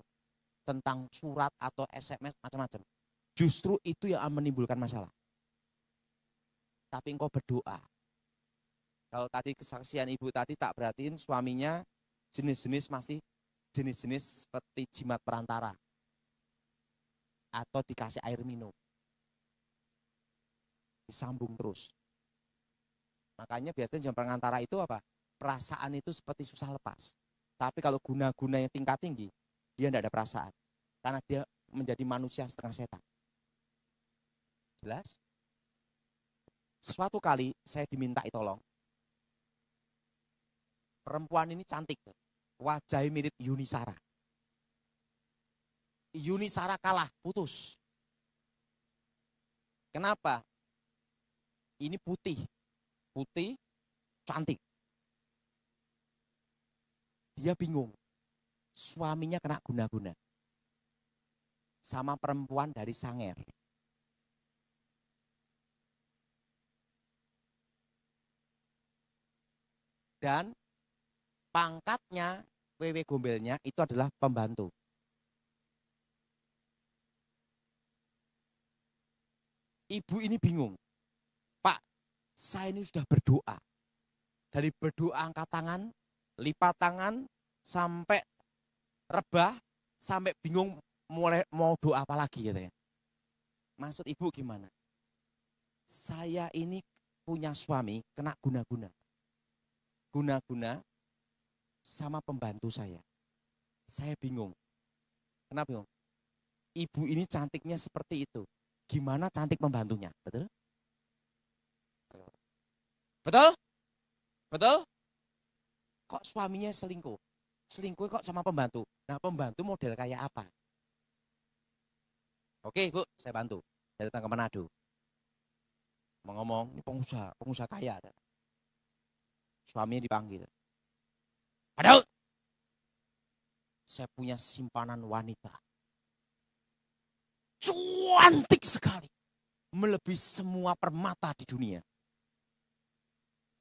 [SPEAKER 1] Tentang surat atau SMS macam-macam. Justru itu yang akan menimbulkan masalah. Tapi engkau berdoa. Kalau tadi kesaksian ibu tadi tak perhatiin suaminya jenis-jenis masih jenis-jenis seperti jimat perantara. Atau dikasih air minum. Disambung terus. Makanya biasanya jimat perantara itu apa? Perasaan itu seperti susah lepas. Tapi kalau guna-guna yang tingkat tinggi, dia tidak ada perasaan. Karena dia menjadi manusia setengah setan. Jelas? Suatu kali saya dimintai tolong. Perempuan ini cantik. Wajahnya mirip Yuni Sara. Yuni Sara kalah, putus. Kenapa? Ini putih. Putih, cantik. Dia bingung. suaminya kena guna-guna. Sama perempuan dari Sanger. Dan pangkatnya, wewe gombelnya itu adalah pembantu. Ibu ini bingung. Pak, saya ini sudah berdoa. Dari berdoa angkat tangan, lipat tangan, sampai rebah, sampai bingung mulai mau doa apa lagi gitu ya. Maksud ibu gimana? Saya ini punya suami kena guna-guna. Guna-guna sama pembantu saya. Saya bingung. Kenapa bingung? Ibu ini cantiknya seperti itu. Gimana cantik pembantunya? Betul? Betul? Betul? Kok suaminya selingkuh? Selingkuh kok sama pembantu? Nah, pembantu model kayak apa? Oke, Bu, saya bantu. Saya datang ke Manado. Mau ngomong, ini pengusaha kaya. Suaminya dipanggil. Aduh, saya punya simpanan wanita. Cantik sekali. Melebihi semua permata di dunia.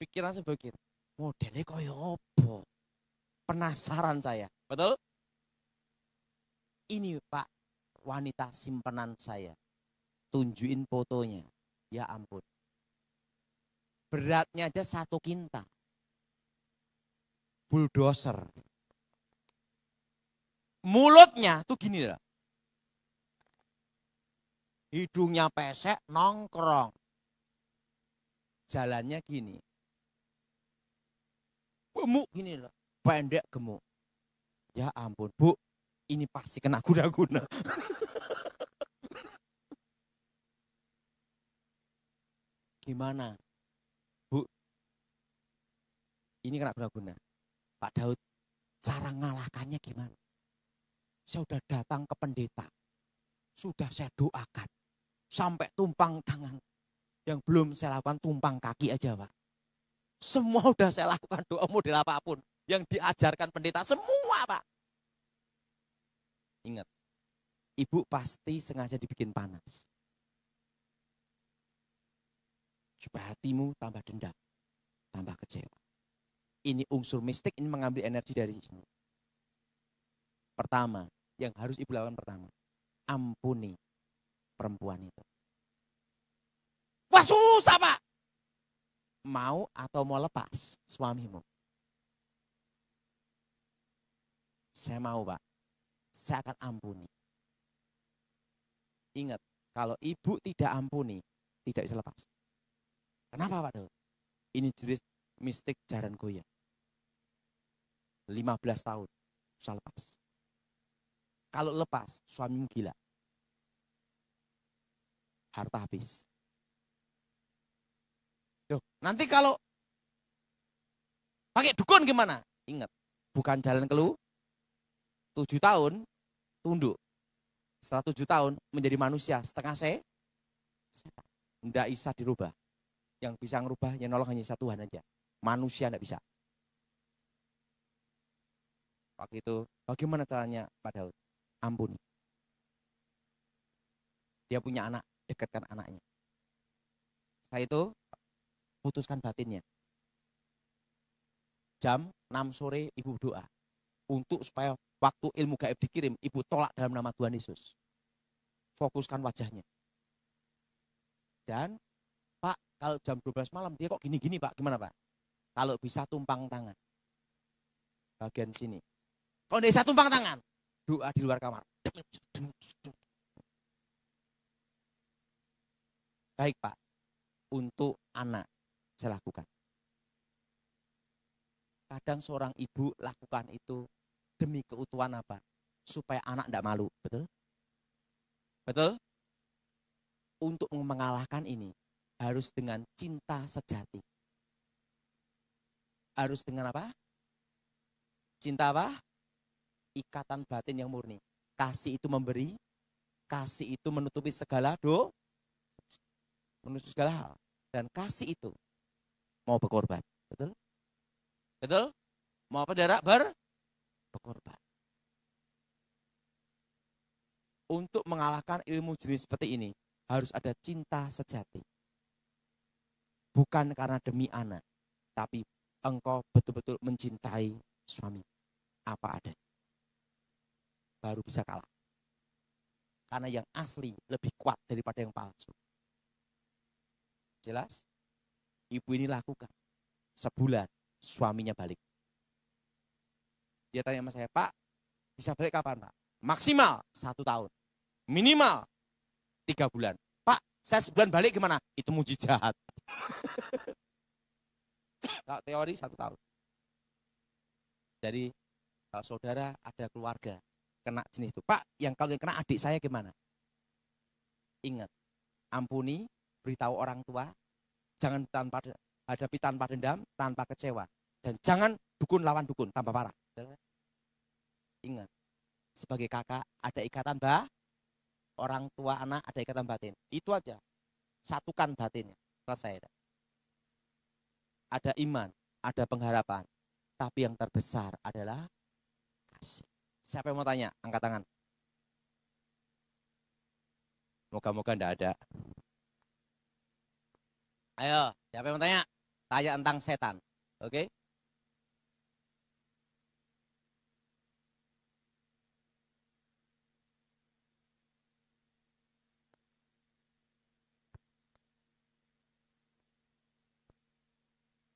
[SPEAKER 1] Pikiran saya begini, modelnya kaya apa? Penasaran saya, betul? Ini Pak, wanita simpanan saya. Tunjukin fotonya, ya ampun. Beratnya aja 1 kintal. Bulldozer. Mulutnya tuh gini lah. Hidungnya pesek, nongkrong. Jalannya gini. Gemuk gini loh. Pendek gemuk. Ya ampun, Bu. Ini pasti kena guna-guna. Gimana? Bu, ini kena guna-guna. Pak Daud, cara ngalahkannya gimana? Saya sudah datang ke pendeta. Sudah saya doakan. Sampai tumpang tangan. Yang belum saya lakukan tumpang kaki aja, Pak. Semua udah saya lakukan doa model apapun. Yang diajarkan pendeta, semua, Pak. Ingat, ibu pasti sengaja dibikin panas. Supaya hatimu tambah dendam, tambah kecewa. Ini unsur mistik, ini mengambil energi dari sini. Pertama, yang harus ibu lakukan pertama, ampuni perempuan itu. Wah susah Pak. Mau atau mau lepas suamimu? Saya mau Pak, saya akan ampuni. Ingat, kalau ibu tidak ampuni, tidak bisa lepas. Kenapa Pak Daud? Ini jenis mistik jaran goyang. 15 tahun, susah lepas. Kalau lepas, suamimu gila. Harta habis. Loh, nanti kalau pakai dukun gimana? Ingat, bukan jalan keluar. 7 tahun, tunduk. Setelah 7 tahun, menjadi manusia. Setengah setan. Tidak bisa dirubah. Yang bisa ngerubah, yang nolong hanya satu Tuhan aja. Manusia tidak bisa. Waktu itu, bagaimana caranya Pak Daud? Ampuni. Dia punya anak, dekatkan anaknya. Setelah itu, putuskan batinnya. Jam 6 sore ibu doa. Untuk supaya waktu ilmu gaib dikirim, ibu tolak dalam nama Tuhan Yesus. Fokuskan wajahnya. Dan Pak, kalau jam 12 malam dia kok gini-gini Pak, gimana Pak? Kalau bisa tumpang tangan. Bagian sini. Kalau bisa tumpang tangan, doa di luar kamar. Baik Pak, untuk anak saya lakukan. Kadang seorang ibu lakukan itu demi keutuhan apa? Supaya anak tidak malu, betul? Betul? Untuk mengalahkan ini, harus dengan cinta sejati. Harus dengan apa? Cinta apa? Ikatan batin yang murni. Kasih itu memberi, kasih itu menutupi segala menutupi segala hal. Dan kasih itu mau berkorban. Betul? Betul? Mau apa darah berkorban. untuk mengalahkan ilmu jenis seperti ini harus ada cinta sejati. Bukan karena demi anak, tapi engkau betul-betul mencintai suami apa adanya. Baru bisa kalah. Karena yang asli lebih kuat daripada yang palsu. Jelas? Ibu ini lakukan. Sebulan suaminya balik. Dia tanya sama saya, Pak, bisa balik kapan, Pak? Maksimal 1 tahun. Minimal 3 bulan. Pak, saya sebulan balik gimana? Itu mujizat. Kalau teori 1 tahun. Jadi kalau saudara ada keluarga kena jenis itu, Pak, yang kalau yang kena adik saya gimana? Ingat, ampuni, beritahu orang tua, jangan hadapi tanpa dendam, tanpa kecewa, dan jangan dukun lawan dukun tanpa parah. Ingat, sebagai kakak ada ikatan orang tua anak ada ikatan batin. Itu aja, satukan batinnya, selesai. Ada iman, ada pengharapan, tapi yang terbesar adalah kasih. Siapa yang mau tanya? Angkat tangan. Moga-moga enggak ada. Ayo, siapa yang mau tanya? Tanya tentang setan. Oke?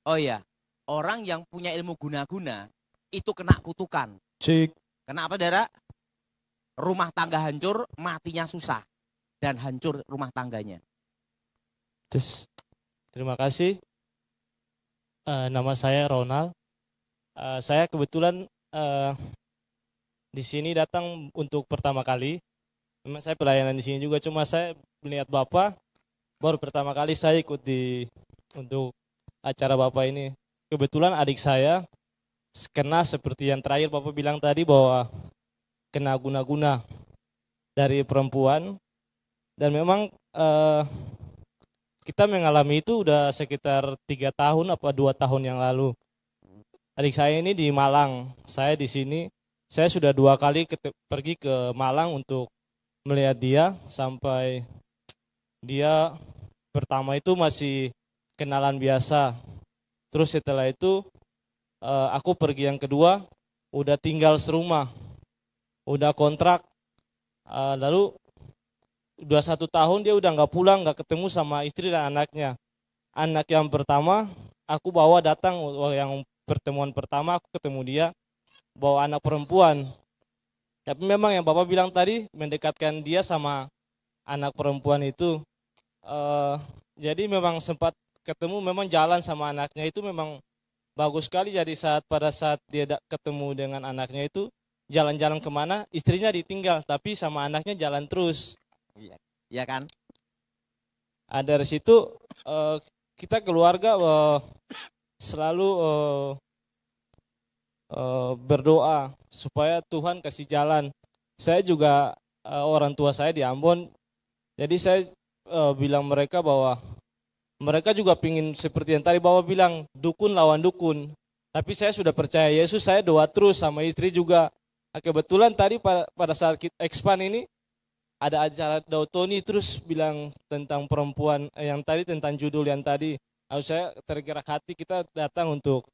[SPEAKER 1] Oh iya, orang yang punya ilmu guna-guna itu kena kutukan.
[SPEAKER 3] Cik.
[SPEAKER 1] Kena apa, Dara? Rumah tangga hancur, matinya susah. Dan hancur rumah tangganya.
[SPEAKER 7] Terus, terima kasih. Nama saya Ronald. Saya kebetulan di sini datang untuk pertama kali. Memang saya pelayanan di sini juga, cuma saya melihat Bapak baru pertama kali saya ikut untuk acara Bapak ini. Kebetulan adik saya kena seperti yang terakhir Bapak bilang tadi, bahwa kena guna-guna dari perempuan. Dan memang kita mengalami itu udah sekitar 3 tahun apa 2 tahun yang lalu. Adik saya ini di Malang, saya di sini. Saya sudah 2 kali pergi ke Malang untuk melihat dia, sampai dia pertama itu masih kenalan biasa. Terus setelah itu aku pergi yang kedua, udah tinggal serumah, udah kontrak. Lalu udah 1 tahun dia udah nggak pulang, nggak ketemu sama istri dan anaknya. Anak yang pertama aku bawa datang, yang pertemuan pertama aku ketemu dia, bawa anak perempuan. Tapi memang yang Bapak bilang tadi, mendekatkan dia sama anak perempuan itu. Jadi memang sempat ketemu, memang jalan sama anaknya itu memang bagus sekali. Jadi pada saat dia ketemu dengan anaknya itu, jalan-jalan kemana, istrinya ditinggal, tapi sama anaknya jalan terus.
[SPEAKER 1] Iya kan?
[SPEAKER 7] Dari situ kita keluarga selalu berdoa supaya Tuhan kasih jalan. Saya juga orang tua saya di Ambon, jadi saya bilang mereka bahwa mereka juga pingin seperti yang tadi Bapak bilang, dukun lawan dukun. Tapi saya sudah percaya Yesus, saya doa terus sama istri juga. Kebetulan tadi pada saat kita expand ini, ada acara Dautoni terus bilang tentang perempuan yang tadi, tentang judul yang tadi. Lalu saya tergerak hati, kita datang untuk